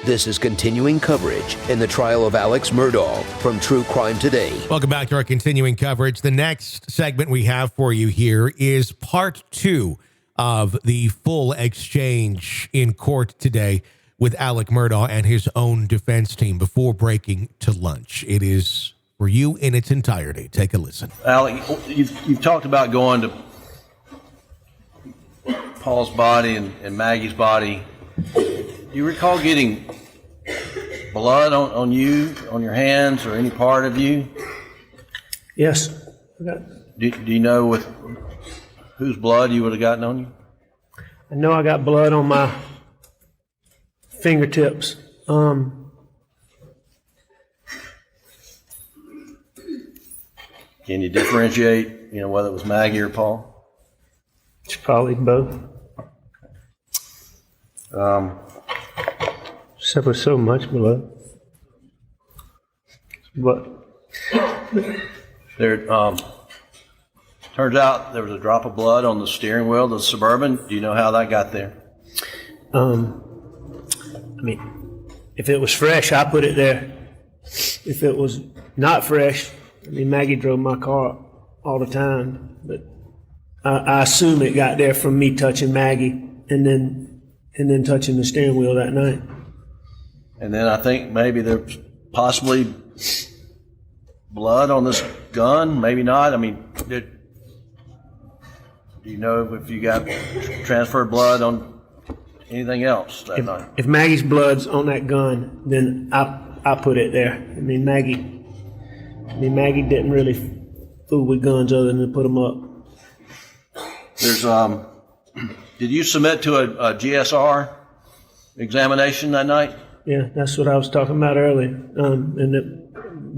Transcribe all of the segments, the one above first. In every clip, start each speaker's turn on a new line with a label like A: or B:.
A: This is continuing coverage in the trial of Alex Murdaugh from True Crime Today.
B: Welcome back to our continuing coverage. The next segment we have for you here is part 2 of the full exchange in court today with Alex Murdaugh and his own defense team before breaking to lunch. It is for you in its entirety. Take a listen.
C: Alex, you've talked about going to Paul's body and Maggie's body. Do you recall getting blood on you, on your hands, or any part of you?
D: Yes.
C: Do you know with whose blood you would have gotten on you?
D: I know I got blood on my fingertips.
C: Can you differentiate, whether it was Maggie or Paul?
D: It's probably both. Except for so much blood. But
C: there, turns out there was a drop of blood on the steering wheel of the Suburban. Do you know how that got there?
D: If it was fresh, I put it there. If it was not fresh, Maggie drove my car all the time, but I assume it got there from me touching Maggie and then touching the steering wheel that night. And
C: then I think maybe there's possibly blood on this gun, maybe not. Do you know if you got transferred blood on anything else that night?
D: If Maggie's blood's on that gun, then I put it there. Maggie didn't really fool with guns other than to put them up.
C: There's did you submit to a GSR examination that night?
D: Yeah, that's what I was talking about earlier, and that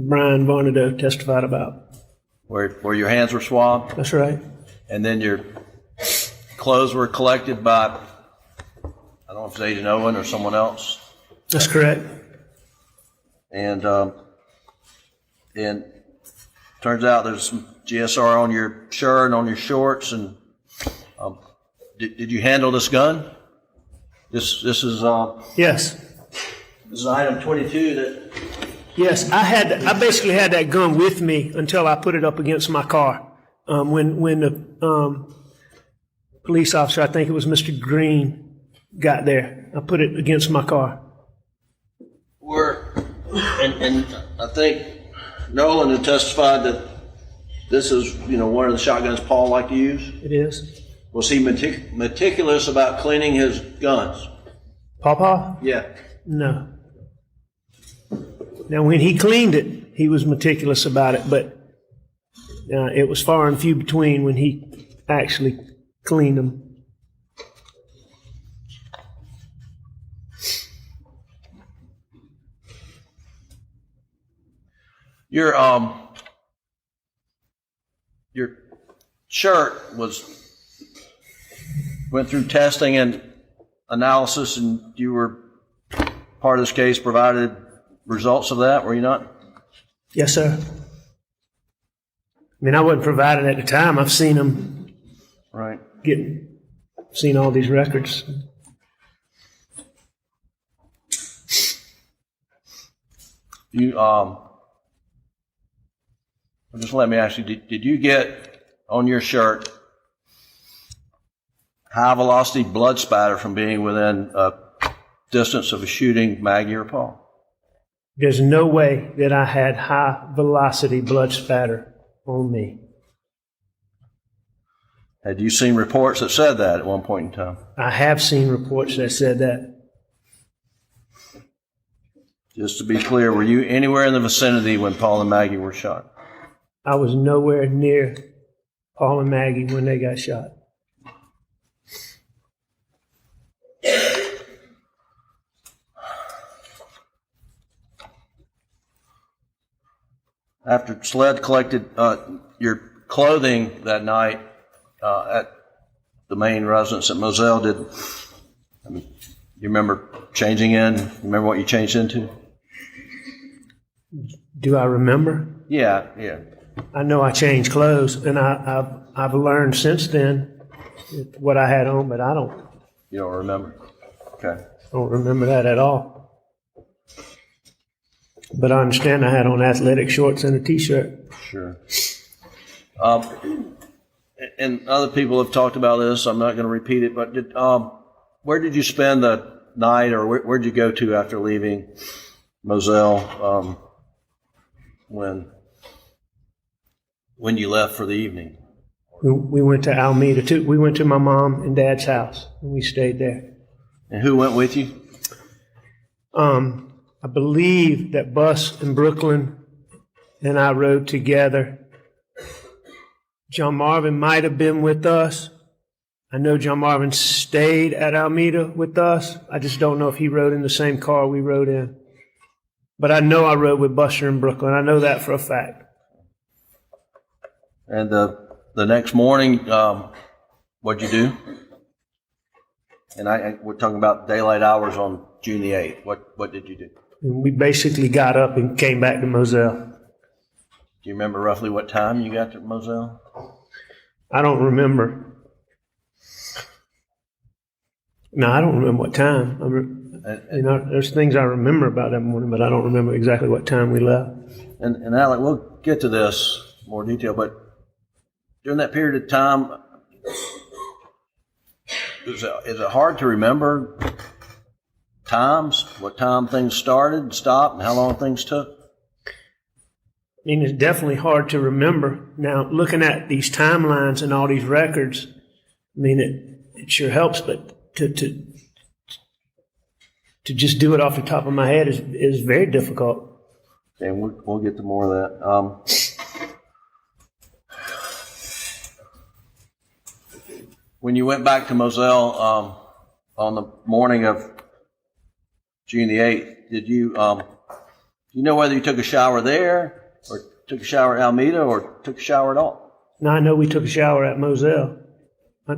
D: Bryan Varnadoe testified about.
C: Where your hands were swabbed?
D: That's right.
C: And then your clothes were collected by, I don't know if it's Agent Owen or someone else.
D: That's correct.
C: And turns out there's some GSR on your shirt and on your shorts. And did you handle this gun? This is
D: yes.
C: This is item 22 that.
D: Yes, I basically had that gun with me until I put it up against my car. When the police officer, I think it was Mr. Green, got there, I put it against my car.
C: And I think Nolan had testified that this is, one of the shotguns Paul liked to use.
D: It is.
C: Was he meticulous about cleaning his guns?
D: Pawpaw?
C: Yeah.
D: No. Now, when he cleaned it, he was meticulous about it, but it was far and few between when he actually cleaned them.
C: Your shirt went through testing and analysis, and you were part of this case, provided results of that, were you not?
D: Yes, sir. I wasn't provided at the time. I've seen them.
C: Right.
D: Seen all these records.
C: You just let me ask you, did you get on your shirt high velocity blood spatter from being within a distance of a shooting Maggie or Paul?
D: There's no way that I had high velocity blood spatter on me.
C: Had you seen reports that said that at one point in time?
D: I have seen reports that said that.
C: Just to be clear, were you anywhere in the vicinity when Paul and Maggie were shot?
D: I was nowhere near Paul and Maggie when they got shot.
C: After SLED collected your clothing that night at the main residence at Moselle, you remember changing in? You remember what you changed into?
D: Do I remember?
C: Yeah.
D: I know I changed clothes, and I've learned since then what I had on, but I don't.
C: You don't remember? Okay.
D: I don't remember that at all. But I understand I had on athletic shorts and a T-shirt.
C: Sure. And other people have talked about this. I'm not going to repeat it, but where did you spend the night, or where did you go to after leaving Moselle when you left for the evening?
D: We went to Alameda too. We went to my mom and dad's house, and we stayed there.
C: And who went with you?
D: I believe that Bus and Brooklyn and I rode together. John Marvin might have been with us. I know John Marvin stayed at Alameda with us. I just don't know if he rode in the same car we rode in. But I know I rode with Buster and Brooklyn. I know that for a fact.
C: And the next morning, what'd you do? And we're talking about daylight hours on June the 8th. What did you do?
D: And we basically got up and came back to Moselle.
C: Do you remember roughly what time you got to Moselle?
D: I don't remember. No, I don't remember what time. There's things I remember about that morning, but I don't remember exactly what time we left.
C: And Alec, we'll get to this more detail, but during that period of time, is it hard to remember times, what time things started, stopped, and how long things took?
D: I mean, it's definitely hard to remember. Now, looking at these timelines and all these records, I mean, it sure helps, but to just do it off the top of my head is very difficult.
C: And we'll get to more of that. When you went back to Moselle on the morning of June the 8th, did you know whether you took a shower there, or took a shower at Alameda, or took a shower at all?
D: Now, I know we took a shower at Moselle. I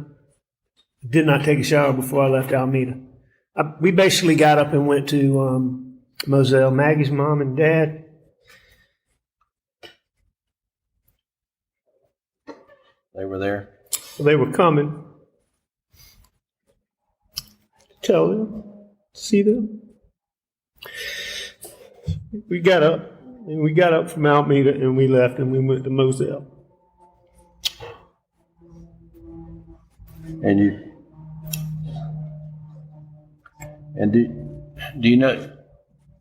D: did not take a shower before I left Alameda. We basically got up and went to Moselle. Maggie's mom and dad.
C: They were there?
D: They were coming. Tell them, see them. We got up, and we got up from Alameda, and we left, and we went to Moselle.
C: Do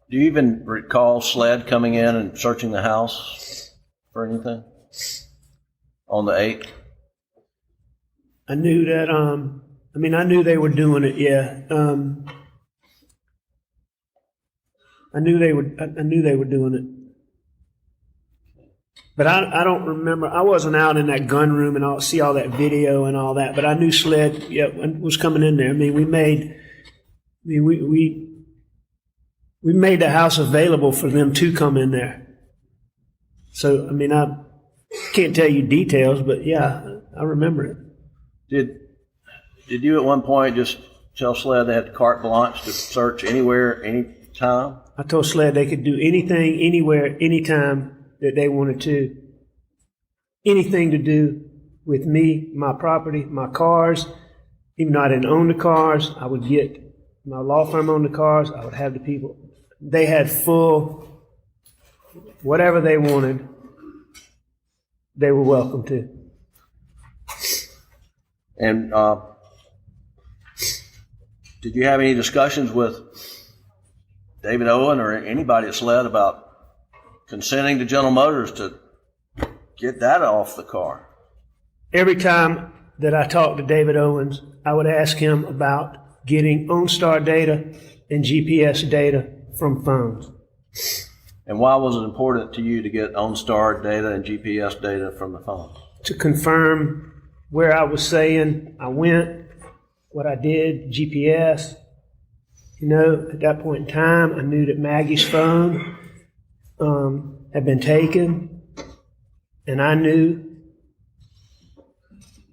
C: you even recall SLED coming in and searching the house for anything on the 8th?
D: I knew that, I knew they were doing it, yeah. I knew they were doing it. But I don't remember. I wasn't out in that gun room and see all that video and all that, but I knew SLED, was coming in there. I mean, we made the house available for them to come in there. So, I mean, I can't tell you details, but yeah, I remember it.
C: Did you at one point just tell SLED they had carte blanche to search anywhere, anytime? I
D: told SLED they could do anything, anywhere, anytime that they wanted to. Anything to do with me, my property, my cars. Even though I didn't own the cars, I would get my law firm owned the cars. I would have the people. They had full, whatever they wanted, they were welcome to.
C: And did you have any discussions with David Owen or anybody at SLED about consenting to General Motors to get that off the car?
D: Every time that I talked to David Owens, I would ask him about getting OnStar data and GPS data from phones.
C: And why was it important to you to get OnStar data and GPS data from the phone?
D: To confirm where I was saying I went, what I did, GPS. At that point in time, I knew that Maggie's phone had been taken, and I knew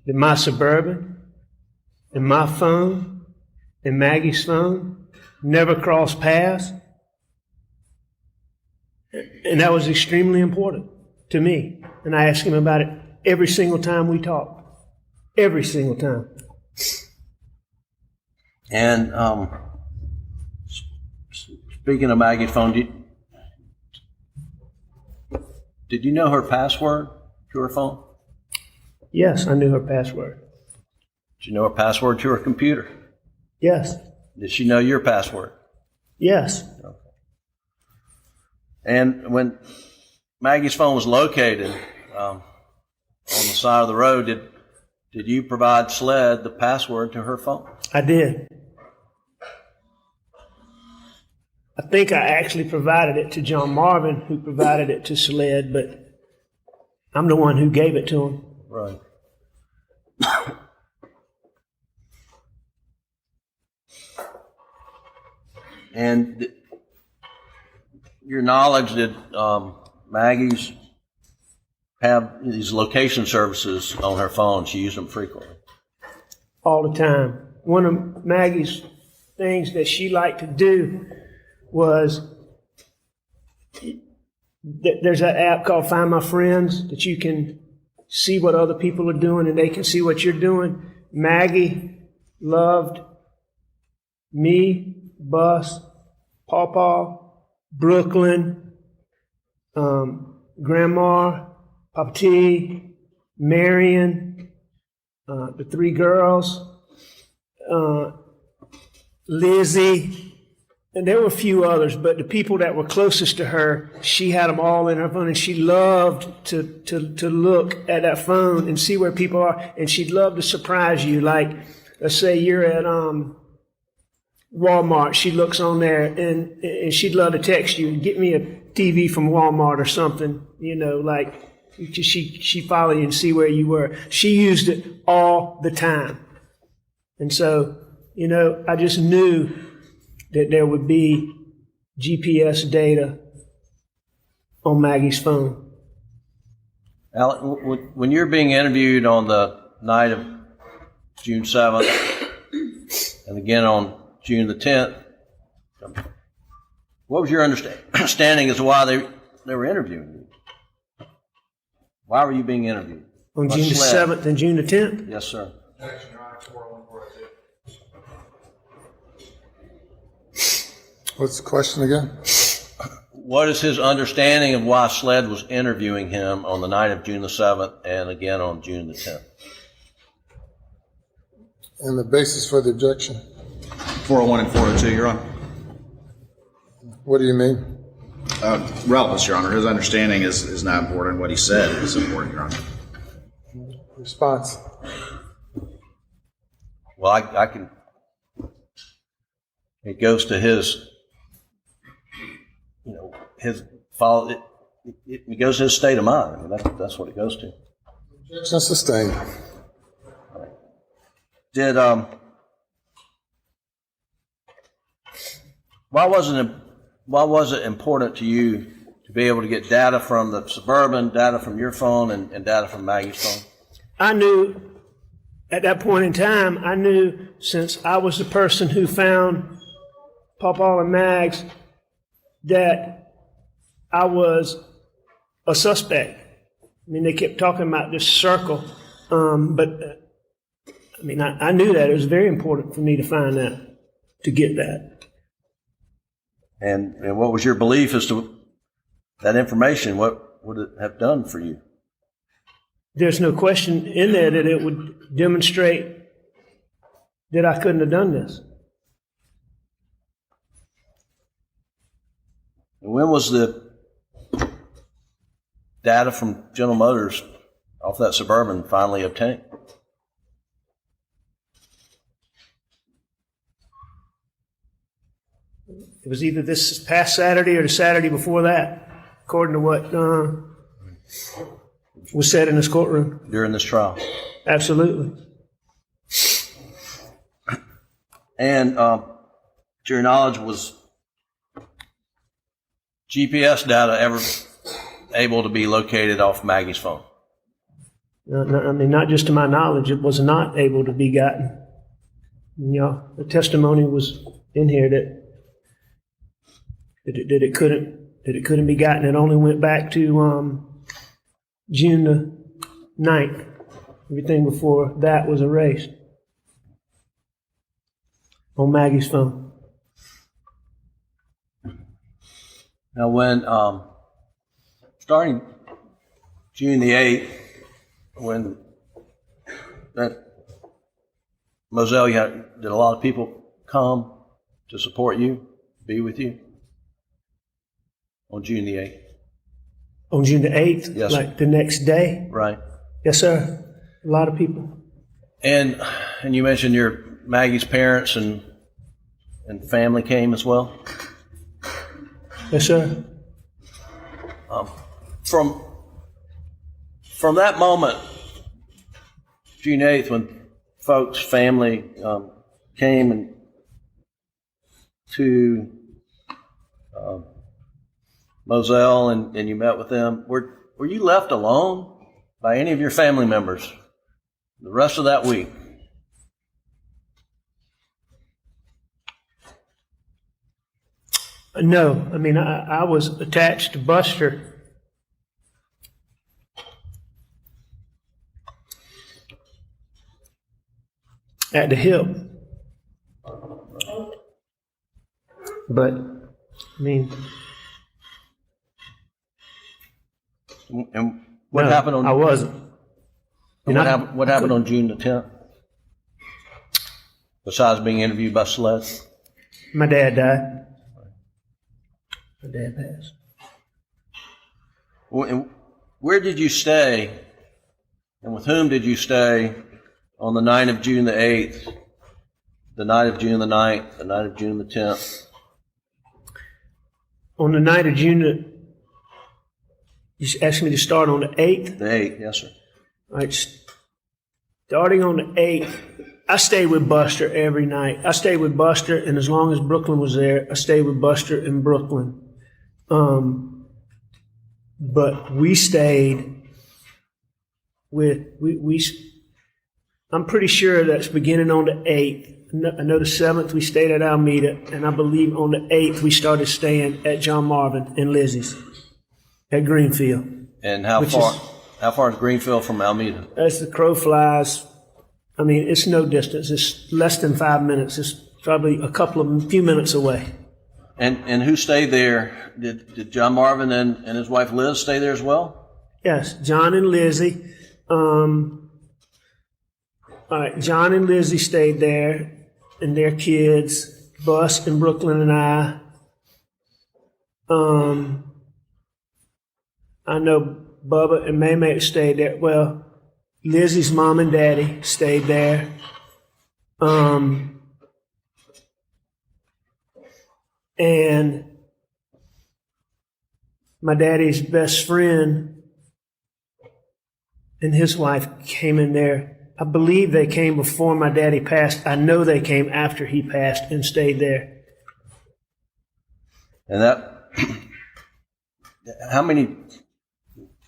D: that my Suburban and my phone and Maggie's phone never crossed paths, and that was extremely important to me. And I asked him about it every single time we talked, every single time.
C: And speaking of Maggie's phone, Did you know her password to her phone?
D: Yes, I knew her password.
C: Did you know her password to her computer?
D: Yes.
C: Did she know your password?
D: Yes.
C: Okay. And when Maggie's phone was located on the side of the road, did you provide SLED the password to her phone?
D: I did. I think I actually provided it to John Marvin, who provided it to SLED, but I'm the one who gave it to him.
C: Right. And your knowledge that Maggie's have these location services on her phone, she used them frequently.
D: All the time. One of Maggie's things that she liked to do was there's an app called Find My Friends that you can see what other people are doing and they can see what you're doing. Maggie loved me, Bus, Pawpaw, Brooklyn, Grandma, Papa T, Marion, the three girls, Lizzie, and there were a few others, but the people that were closest to her, she had them all in her phone, and she loved to look at that phone and see where people are, and she'd love to surprise you. Like, let's say you're at Walmart, she looks on there, and she'd love to text you, get me a TV from Walmart or something, like she follow you and see where you were. She used it all the time. And so, I just knew that there would be GPS data on Maggie's phone.
C: Alex, when you're being interviewed on the night of June 7th and again on June the 10th, what was your understanding as to why they were interviewing you? Why were you being interviewed?
D: On June the 7th and June the 10th?
C: Yes, sir.
E: What's the question again?
C: What is his understanding of why SLED was interviewing him on the night of June the 7th and again on June the 10th?
E: And the basis for the objection?
F: 401 and 402, Your Honor.
E: What do you mean?
F: Relevance, Your Honor. His understanding is not important. What he said is important, Your Honor.
E: Response.
C: Well, I can. It goes to his, his follow. It goes to his state of mind. I mean, that's what it goes to.
E: Objection sustained.
C: Did why was it important to you to be able to get data from the Suburban, data from your phone, and data from Maggie's phone?
D: I knew at that point in time, since I was the person who found Pawpaw and Mags, that I was a suspect. I mean, they kept talking about this circle, but I knew that it was very important for me to find that, to get that.
C: And what was your belief as to that information? What would it have done for you?
D: There's no question in there that it would demonstrate that I couldn't have done this.
C: When was the data from General Motors off that Suburban finally obtained?
D: It was either this past Saturday or the Saturday before that, according to what was said in this courtroom.
C: During this trial?
D: Absolutely.
C: And to your knowledge, was GPS data ever able to be located off Maggie's phone?
D: Not just to my knowledge, it was not able to be gotten. The testimony was in here that it couldn't be gotten. It only went back to June the 9th. Everything before that was erased on Maggie's phone.
C: Now, when starting June the 8th, when that Moselle, did a lot of people come to support you, be with you on June the 8th?
D: On June the 8th?
C: Yes,
D: like
C: sir.
D: the next day?
C: Right.
D: Yes, sir. A lot of people.
C: And you mentioned your Maggie's parents and family came as well?
D: Yes, sir.
C: From that moment, June 8th, when folks, family came and to Moselle and you met with them, were you left alone by any of your family members the rest of that week?
D: No, I mean, I was attached to Buster. At the hip. But, I mean.
C: And what
D: no,
C: happened on?
D: I wasn't.
C: What happened on June the 10th? Besides being interviewed by SLED?
D: My dad died. My dad passed.
C: And where did you stay, and with whom did you stay on the night of June the 8th, the night of June the 9th, the night of June the 10th?
D: On the night of June, you asked me to start on the 8th?
C: The 8th, yes, sir.
D: All right, starting on the 8th, I stayed with Buster every night. I stayed with Buster, and as long as Brooklyn was there, I stayed with Buster in Brooklyn. But we stayed with, I'm pretty sure that's beginning on the 8th. I know the 7th we stayed at Alameda, and I believe on the 8th we started staying at John Marvin and Lizzie's at Greenfield.
C: And how far is Greenfield from Alameda?
D: As the crow flies, I mean, it's no distance. It's less than 5 minutes. It's probably a few minutes away.
C: And who stayed there? Did John Marvin and his wife Liz stay there as well?
D: Yes, John and Lizzie. All right, John and Lizzie stayed there, and their kids, Bus and Brooklyn and I. I know Bubba and Maymay stayed there. Well, Lizzie's mom and daddy stayed there. And my daddy's best friend and his wife came in there. I believe they came before my daddy passed. I know they came after he passed and stayed there.
C: And how many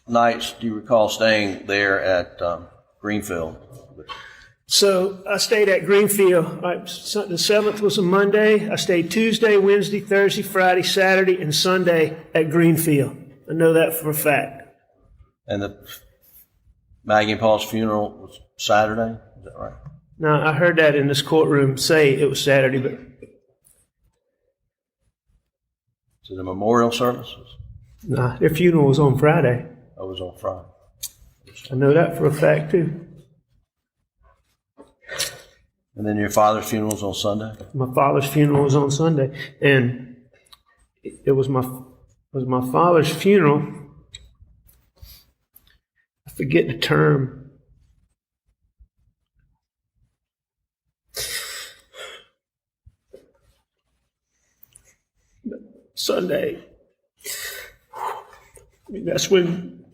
C: nights do you recall staying there at Greenfield?
D: So I stayed at Greenfield. The 7th was a Monday. I stayed Tuesday, Wednesday, Thursday, Friday, Saturday, and Sunday at Greenfield. I know that for a fact.
C: And the Maggie and Paul's funeral was Saturday? Is that right?
D: No, I heard that in this courtroom say it was Saturday, but
C: So the memorial services?
D: nah, their funeral was on Friday.
C: That was on Friday.
D: I know that for a fact too.
C: And then your father's funeral was on Sunday?
D: My father's funeral was on Sunday, and it was my father's funeral. I forget the term. Sunday. That's when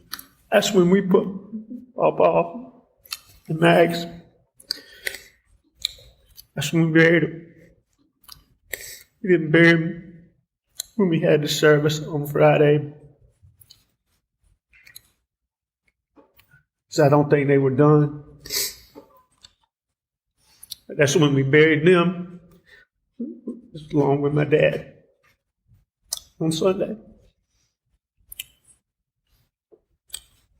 D: we put Papa and Mags. That's when we buried him. We didn't bury him when we had the service on Friday. So I don't think they were done. But that's when we buried them, along with my dad, on Sunday.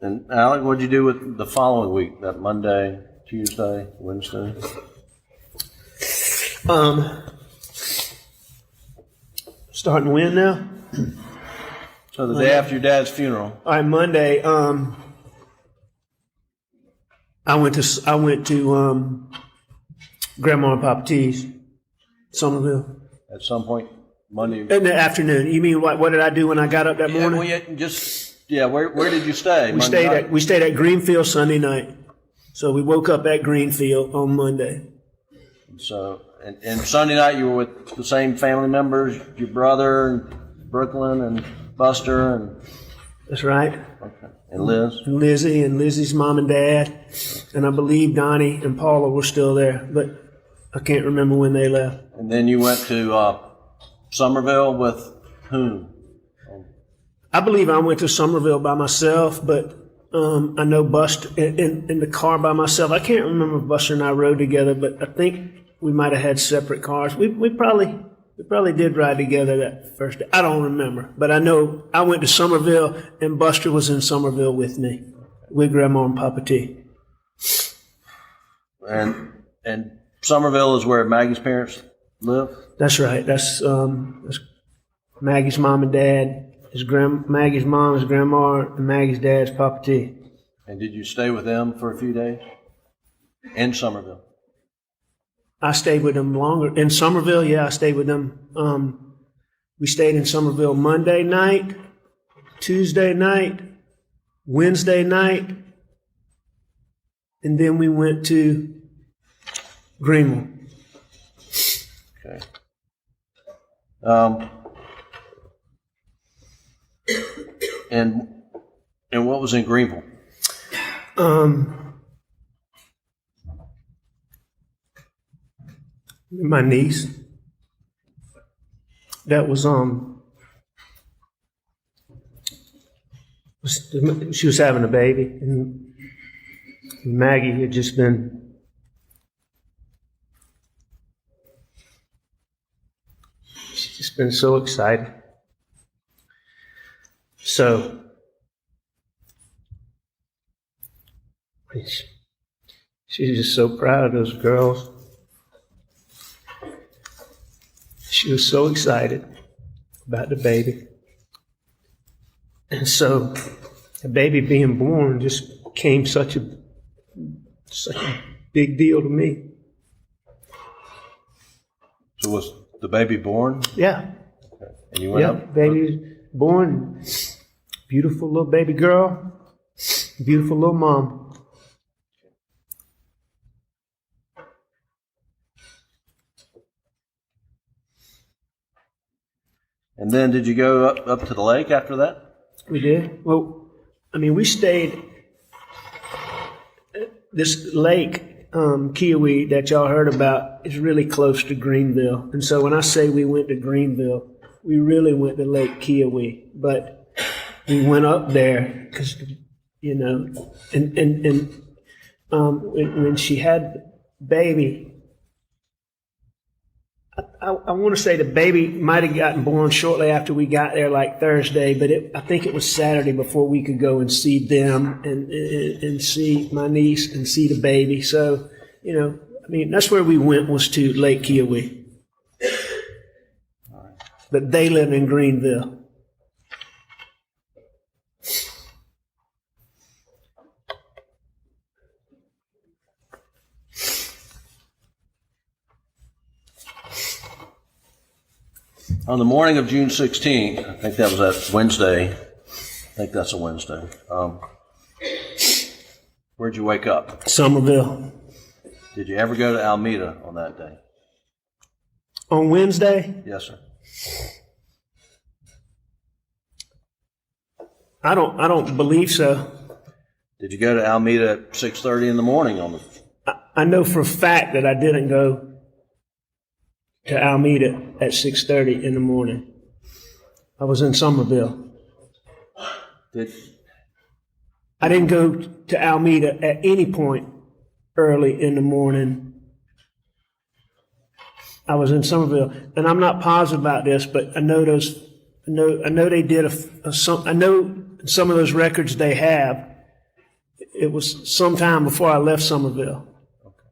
C: And Alec, what did you do with the following week, that Monday, Tuesday, Wednesday?
D: Starting when now?
C: So the day after your dad's funeral.
D: All right, Monday. I went to Grandma and Papa T's, Somerville.
C: At some point Monday?
D: In the afternoon. You mean what did I do when I got up that morning?
C: Where did you stay?
D: We stayed at Greenfield Sunday night. So we woke up at Greenfield on Monday.
C: So, and Sunday night you were with the same family members, your brother, and Brooklyn, and Buster, and...
D: That's right.
C: Okay. And Liz?
D: And Lizzie, and Lizzie's mom and dad. And I believe Donnie and Paula were still there, but I can't remember when they left.
C: And then you went to Somerville with whom?
D: I believe I went to Somerville by myself, but I know Buster in the car by myself. I can't remember if Buster and I rode together, but I think we might have had separate cars. We probably did ride together that first day. I don't remember, but I know I went to Somerville and Buster was in Somerville with me, with Grandma and Papa T.
C: And Somerville is where Maggie's parents live?
D: That's right. That's Maggie's mom and dad. Maggie's mom is Grandma, and Maggie's dad's Papa T.
C: And did you stay with them for a few days in Somerville?
D: I stayed with them longer. In Somerville, yeah, I stayed with them. We stayed in Somerville Monday night, Tuesday night, Wednesday night, and then we went to Greenville.
C: Okay. And what was in Greenville?
D: My niece. That was she was having a baby, and Maggie had just been. She's just been so excited. So she's just so proud of those girls. She was so excited about the baby. And so the baby being born just became such a big deal to me.
C: So was the baby born?
D: Yeah.
C: Okay. And you went up?
D: Baby born. Beautiful little baby girl. Beautiful little mom.
C: And then did you go up to the lake after that?
D: We did. Well, I mean, we stayed. This lake, Kiowee, that y'all heard about, is really close to Greenville. And so when I say we went to Greenville, we really went to Lake Kiowee. But we went up there because, you know, and when she had baby, I want to say the baby might have gotten born shortly after we got there, like Thursday, but I think it was Saturday before we could go and see them and see my niece and see the baby. So, you know, I mean, that's where we went, was to Lake Kiowee. But they live in Greenville.
C: On the morning of June 16th, I think that was that Wednesday. I think that's a Wednesday. Where'd you wake up?
D: Somerville.
C: Did you ever go to Alameda on that day?
D: On Wednesday?
C: Yes, sir.
D: I don't believe so.
C: Did you go to Alameda at 6:30 in the morning on the?
D: I know for a fact that I didn't go to Alameda at 6:30 in the morning. I was in Somerville. I didn't go to Alameda at any point early in the morning. I was in Somerville, and I'm not positive about this, but I know they did I know some of those records they have. It was sometime before I left Somerville.
C: Okay.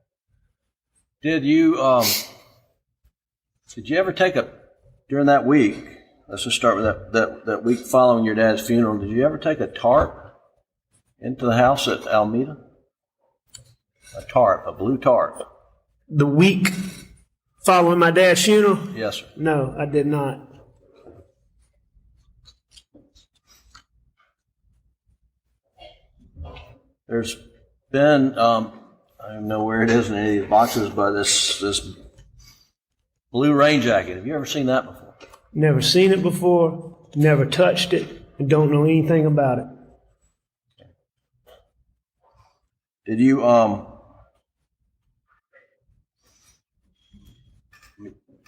C: Did you ever take during that week, let's just start with that week following your dad's funeral, did you ever take a tarp into the house at Alameda? A tarp, a blue tarp.
D: The week following my dad's funeral?
C: Yes, sir.
D: No, I did not.
C: There's been, I don't know where it is in any of these boxes, but this blue rain jacket. Have you ever seen that before?
D: Never seen it before, never touched it, and don't know anything about it.
C: Did you,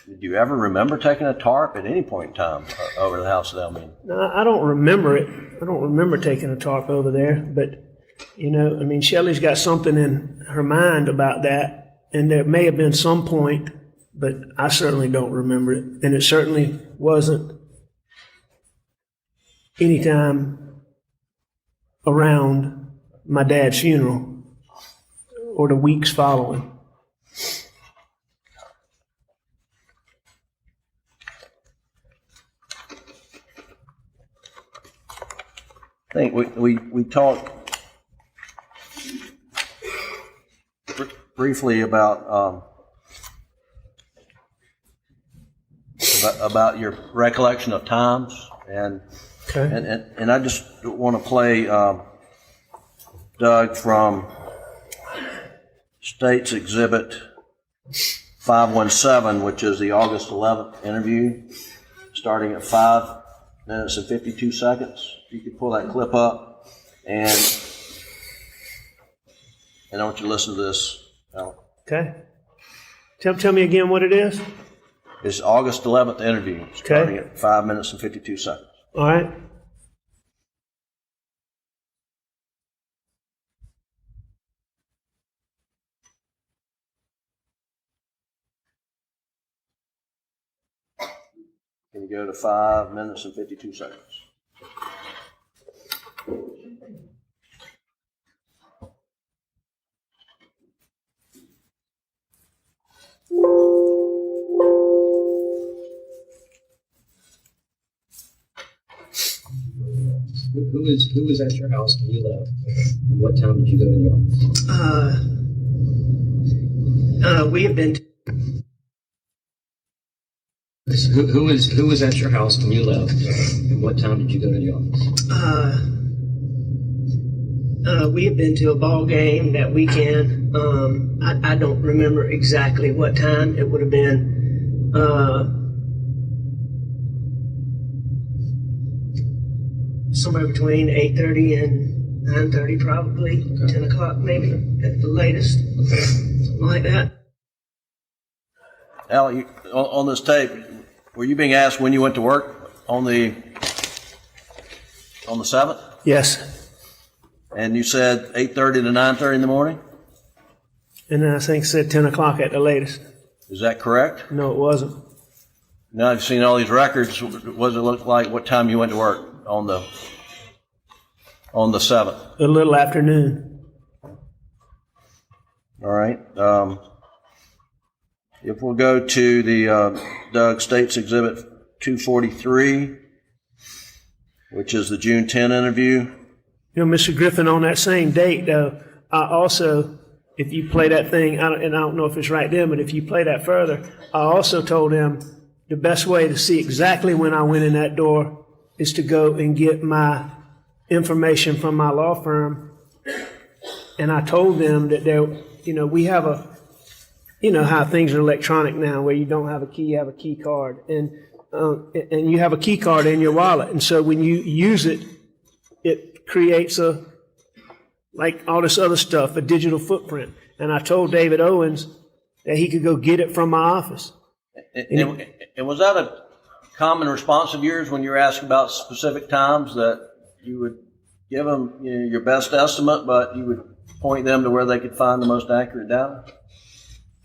C: did you ever remember taking a tarp at any point in time over the house of Elmina?
D: No, I don't remember it. I don't remember taking a tarp over there, but, you know, I mean, Shelley's got something in her mind about that, and there may have been some point, but I certainly don't remember it, and it certainly wasn't any time around my dad's funeral or the weeks following.
C: I think we talked briefly about your recollection of times, and
D: Okay.
C: and I just want to play Doug from State's Exhibit 517, which is the August 11th interview, starting at 5 minutes and 52 seconds. You could pull that clip up, and I want you to listen to this.
D: Okay. Tell me again what it is.
C: It's August 11th interview, starting at 5 minutes and 52 seconds.
D: All right.
C: Can you go to 5 minutes and 52 seconds?
G: Who was at your house when you left? And what time did you go to the office?
H: We have been.
G: Who was at your house when you left? And what time did you go to the office?
H: We have been to a ball game that weekend. I don't remember exactly what time. It would have been somewhere between 8:30 and 9:30, probably. Okay. 10 o'clock maybe at the latest. Okay. Something like that.
C: Al, on this tape, were you being asked when you went to work on the 7th?
D: Yes.
C: And you said 8:30 to 9:30 in the morning?
D: And then I think it said 10 o'clock at the latest.
C: Is that correct?
D: No, it wasn't.
C: Now I've seen all these records. What does it look like? What time you went to work on the 7th?
D: A little afternoon.
C: All right. If we'll go to the Doug State's Exhibit 243, which is the June 10 interview.
D: You know, Mr. Griffin, on that same date, though, I also, if you play that thing, and I don't know if it's right then, but if you play that further, I also told him the best way to see exactly when I went in that door is to go and get my information from my law firm. And I told them that we have you know how things are electronic now, where you don't have a key, you have a key card. And you have a key card in your wallet. And so when you use it, it creates like all this other stuff, a digital footprint. And I told David Owens that he could go get it from my office.
C: And was that a common response of yours when you were asked about specific times, that you would give them your best estimate, but you would point them to where they could find the most accurate data?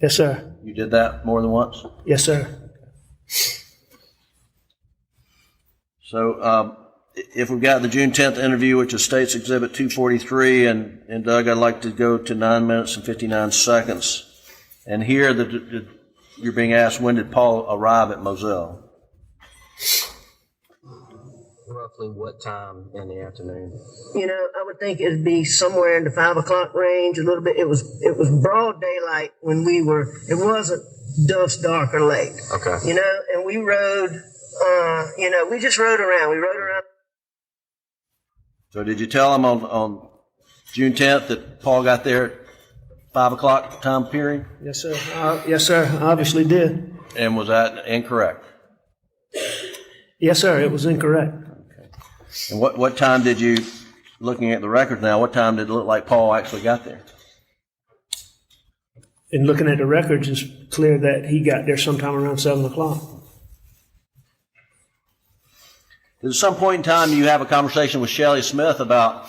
D: Yes, sir.
C: You did that more than once?
D: Yes, sir.
C: So if we've got the June 10th interview, which is State's Exhibit 243, and Doug, I'd like to go to 9 minutes and 59 seconds. And here you're being asked, when did Paul arrive at Moselle?
G: Roughly what time in the afternoon?
H: You know, I would think it'd be somewhere in the 5 o'clock range, a little bit. It was broad daylight when we were, it wasn't dusk, dark, or late.
G: Okay.
H: You know, and we rode, we just rode around. We rode around.
C: So did you tell him on June 10th that Paul got there at 5 o'clock time period?
D: Yes, sir. Yes, sir. I obviously did.
C: And was that incorrect?
D: Yes, sir. It was incorrect.
C: And what time did you, looking at the records now, what time did it look like Paul actually got there?
D: In looking at the records, it's clear that he got there sometime around 7 o'clock.
C: At some point in time, you have a conversation with Shelley Smith about,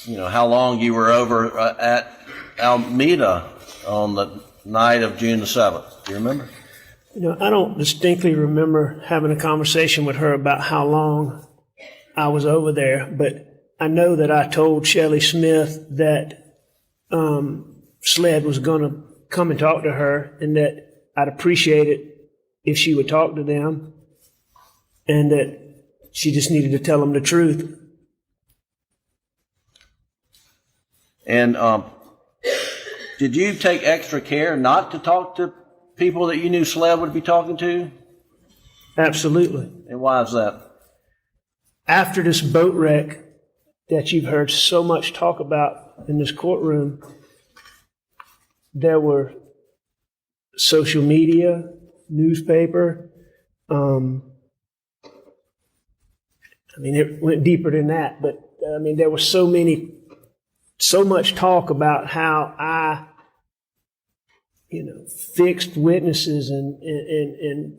C: how long you were over at Alameda on the night of June the 7th. Do you remember?
D: I don't distinctly remember having a conversation with her about how long I was over there, but I know that I told Shelley Smith that SLED was going to come and talk to her, and that I'd appreciate it if she would talk to them, and that she just needed to tell them the truth.
C: And did you take extra care not to talk to people that you knew SLED would be talking to?
D: Absolutely.
C: And why is that?
D: After this boat wreck that you've heard so much talk about in this courtroom, there were social media, newspaper. It went deeper than that, but there was so much talk about how I, fixed witnesses and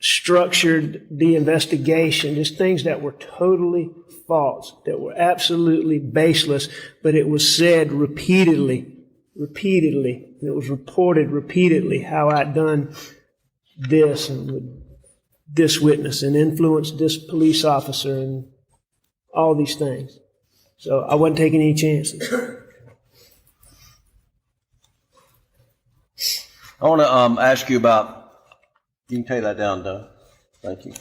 D: structured the investigation, just things that were totally false, that were absolutely baseless, but it was said repeatedly, it was reported repeatedly how I'd done this and with this witness and influenced this police officer and all these things. So I wasn't taking any chances.
C: I want to ask you about, you can take that down, Doug. Thank you.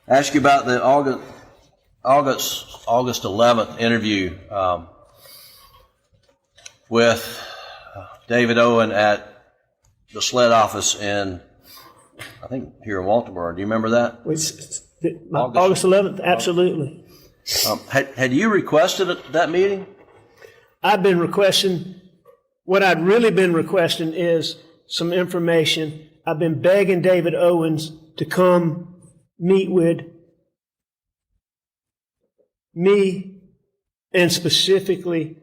C: Ask you about the August 11th interview with David Owen at the SLED office in, I think, here in Walterboro. Do you remember that?
D: August 11th, absolutely.
C: Had you requested that meeting?
D: I've been requesting, what I'd really been requesting is some information. I've been begging David Owens to come meet with me, and specifically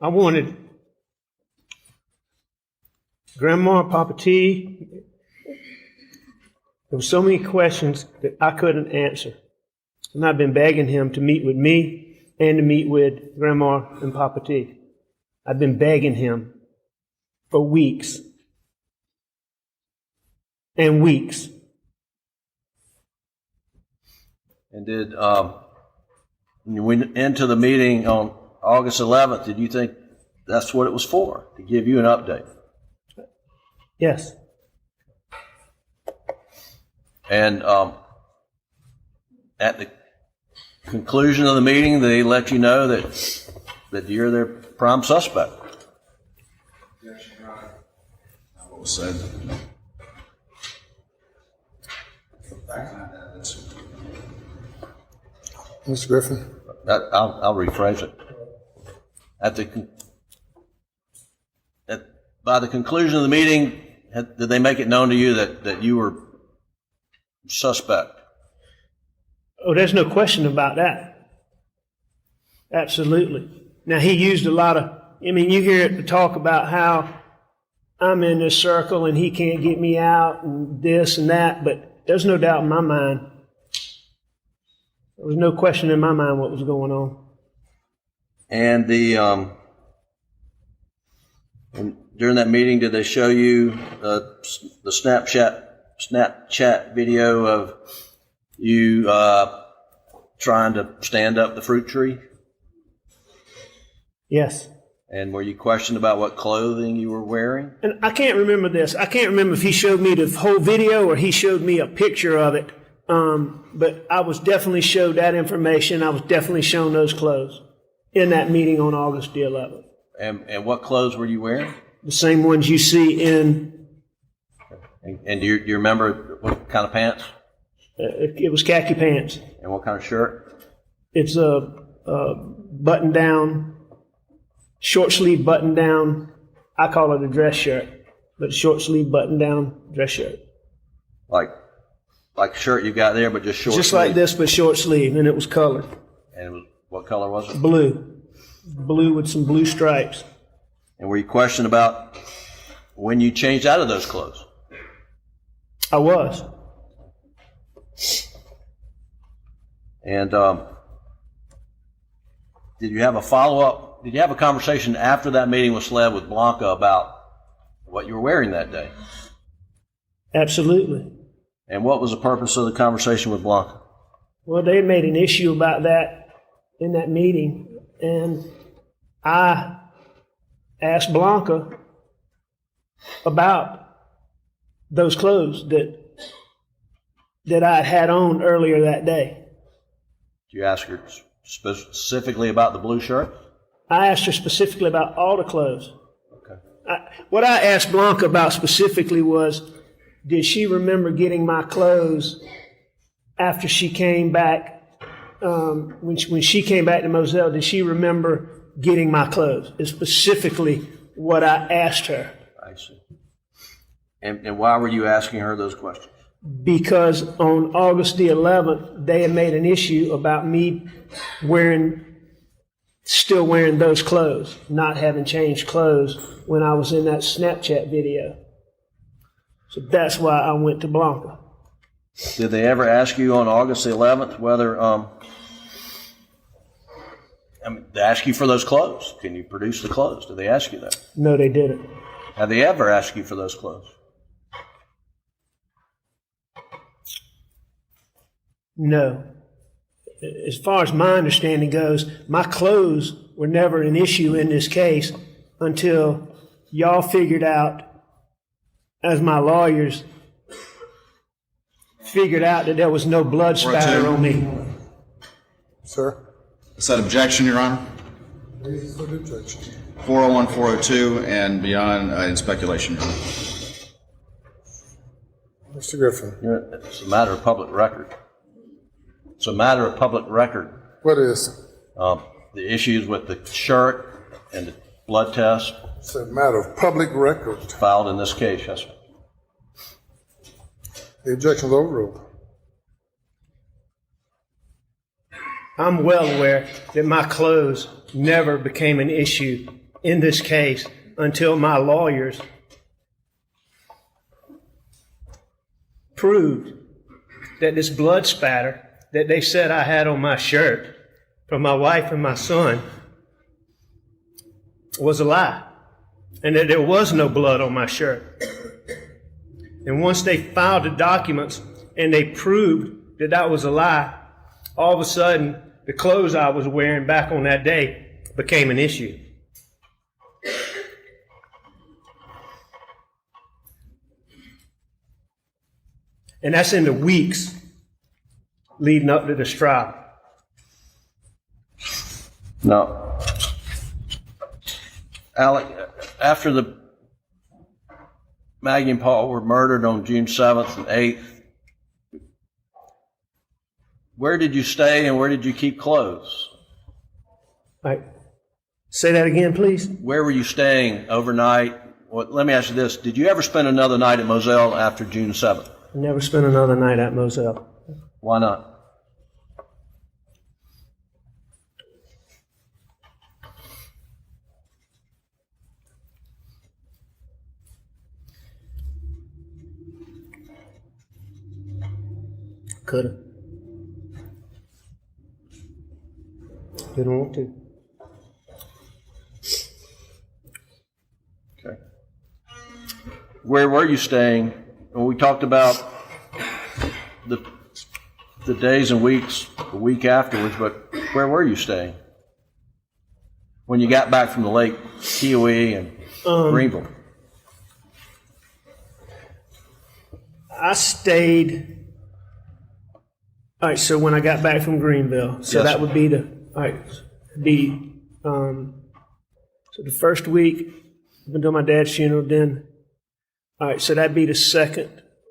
D: I wanted Grandma, Papa T. There were so many questions that I couldn't answer. And I've been begging him to meet with me and to meet with Grandma and Papa T. I've been begging him for weeks and weeks.
C: And did, when you went into the meeting on August 11th, did you think that's what it was for, to give you an update?
D: Yes.
C: And at the conclusion of the meeting, they let you know that you're their prime suspect.
F: What was said.
E: Mr. Griffin?
C: I'll rephrase it. By the conclusion of the meeting, did they make it known to you that you were suspect?
D: Oh, there's no question about that. Absolutely. Now, he used a lot of, you hear it talk about how I'm in this circle and he can't get me out and this and that, but there's no doubt in my mind. There was no question in my mind what was going on.
C: And during that meeting, did they show you the Snapchat video of you trying to stand up the fruit tree?
D: Yes.
C: And were you questioned about what clothing you were wearing?
D: And I can't remember this. I can't remember if he showed me the whole video or he showed me a picture of it. But I was definitely showed that information. I was definitely shown those clothes in that meeting on August the 11th.
C: And what clothes were you wearing?
D: The same ones you see in.
C: And do you remember what kind of pants?
D: It was khaki pants.
C: And what kind of shirt?
D: It's a button down, short sleeve button down. I call it a dress shirt, but short sleeve button down dress shirt.
C: Like the shirt you got there, but just short
D: Just
C: sleeve?
D: like this, but short sleeve, and it was colored.
C: And it was, what color was it?
D: Blue with some blue stripes.
C: And were you questioned about when you changed out of those clothes?
D: I was.
C: And did you have a follow-up? Did you have a conversation after that meeting was led with Blanca about what you were wearing that day?
D: Absolutely.
C: And what was the purpose of the conversation with Blanca?
D: Well, they made an issue about that in that meeting, and I asked Blanca about those clothes that I had on earlier that day.
C: Did you ask her specifically about the blue shirt?
D: I asked her specifically about all the clothes.
C: Okay.
D: What I asked Blanca about specifically was, did she remember getting my clothes after she came back? When she came back to Moselle, did she remember getting my clothes? Is specifically what I asked her.
C: I see. And why were you asking her those questions?
D: Because on August the 11th, they had made an issue about me still wearing those clothes, not having changed clothes when I was in that Snapchat video. So that's why I went to Blanca.
C: Did they ever ask you on August the 11th whether, they ask you for those clothes? Can you produce the clothes? Did they ask you that?
D: No, they didn't.
C: Have they ever asked you for those clothes?
D: No. As far as my understanding goes, my clothes were never an issue in this case until y'all figured out, as my lawyers figured out, that there was no blood spatter on me.
E: Sir?
F: Is that objection, Your Honor?
E: Reasons for the objection.
F: 401, 402, and beyond in speculation, Your Honor.
E: Mr. Griffin?
C: It's a matter of public record. It's a matter of public record.
E: What is?
C: The issues with the shirt and the blood test
E: It's a matter of public record.
C: filed in this case, yes, sir.
E: The objection is overruled.
D: I'm well aware that my clothes never became an issue in this case until my lawyers proved that this blood spatter that they said I had on my shirt from my wife and my son was a lie, and that there was no blood on my shirt. And once they filed the documents and they proved that that was a lie, all of a sudden the clothes I was wearing back on that day became an issue. And that's in the weeks leading up to this trial.
C: Now, Alec, after the Maggie and Paul were murdered on June 7th and 8th, where did you stay and where did you keep clothes?
D: All right. Say that again, please.
C: Where were you staying overnight? Well, let me ask you this. Did you ever spend another night at Moselle after June 7th?
D: I never spent another night at Moselle.
C: Why not?
D: Could've. Didn't want to.
C: Okay. Where were you staying? When we talked about the days and weeks, the week afterwards, but where were you staying? when you got back from the lake, Kiowee and Greenville?
D: I stayed. All right, so when I got back from Greenville, so
C: Yes,
D: that
C: sir.
D: would be so the first week, I've been doing my dad's funeral, then, all right, so that'd be the second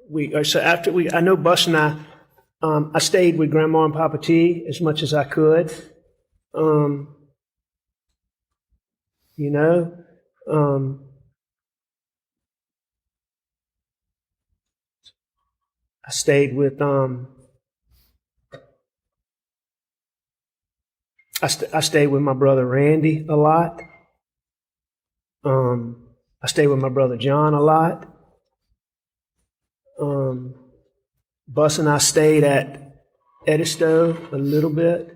D: week. All right, so after I know Bus and I stayed with Grandma and Papa T as much as I could. You know, I stayed with, I stayed with my brother Randy a lot. I stayed with my brother John a lot. Bus and I stayed at Edisto a little bit.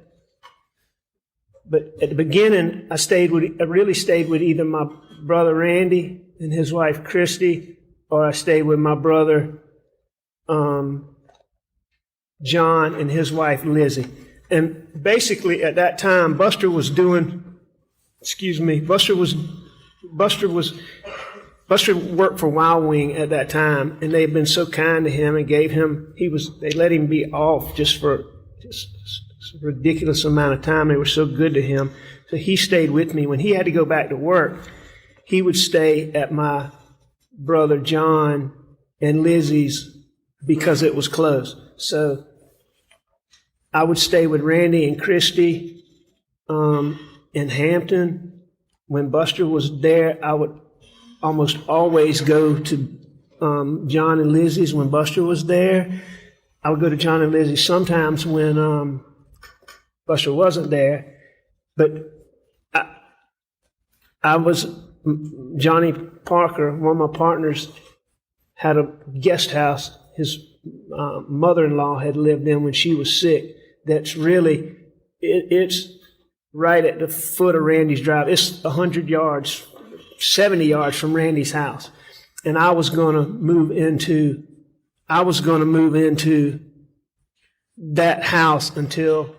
D: But at the beginning, I really stayed with either my brother Randy and his wife Christy, or I stayed with my brother John and his wife Lizzie. And basically at that time, Buster worked for Wild Wing at that time, and they had been so kind to him and they let him be off just for a ridiculous amount of time. They were so good to him. So he stayed with me. When he had to go back to work, he would stay at my brother John and Lizzie's because it was close. So I would stay with Randy and Christy in Hampton. When Buster was there, I would almost always go to John and Lizzie's when Buster was there. I would go to John and Lizzie sometimes when Buster wasn't there. But Johnny Parker, one of my partners, had a guest house his mother-in-law had lived in when she was sick. That's really, it's right at the foot of Randy's drive. It's 100 yards, 70 yards from Randy's house. And I was going to move into that house until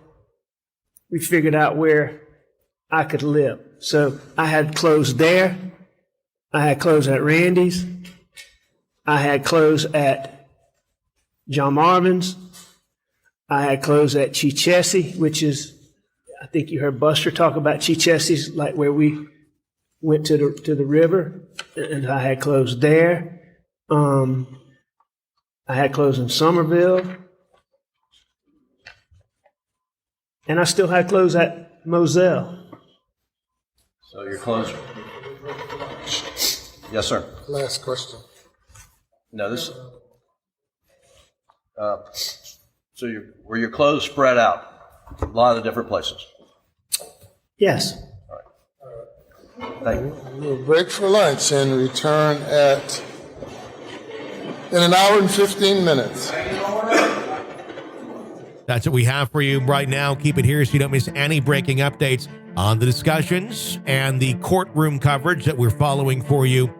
D: we figured out where I could live. So I had clothes there. I had clothes at Randy's. I had clothes at John Marvin's. I had clothes at Chichesi, which is, I think you heard Buster talk about Chichesi's, like where we went to the river, and I had clothes there. I had clothes in Somerville, and I still had clothes at Moselle.
C: So your clothes. Yes, sir.
E: Last question.
C: No, this. Were your clothes spread out a lot of different places?
D: Yes.
C: Thank you.
E: We'll break for lunch and return in an hour and 15 minutes.
B: That's what we have for you right now. Keep it here so you don't miss any breaking updates on the discussions and the courtroom coverage that we're following for you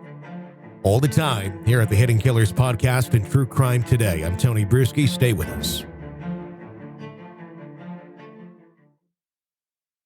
B: all the time here at the Hidden Killers Podcast and True Crime Today. I'm Tony Bruschi. Stay with us.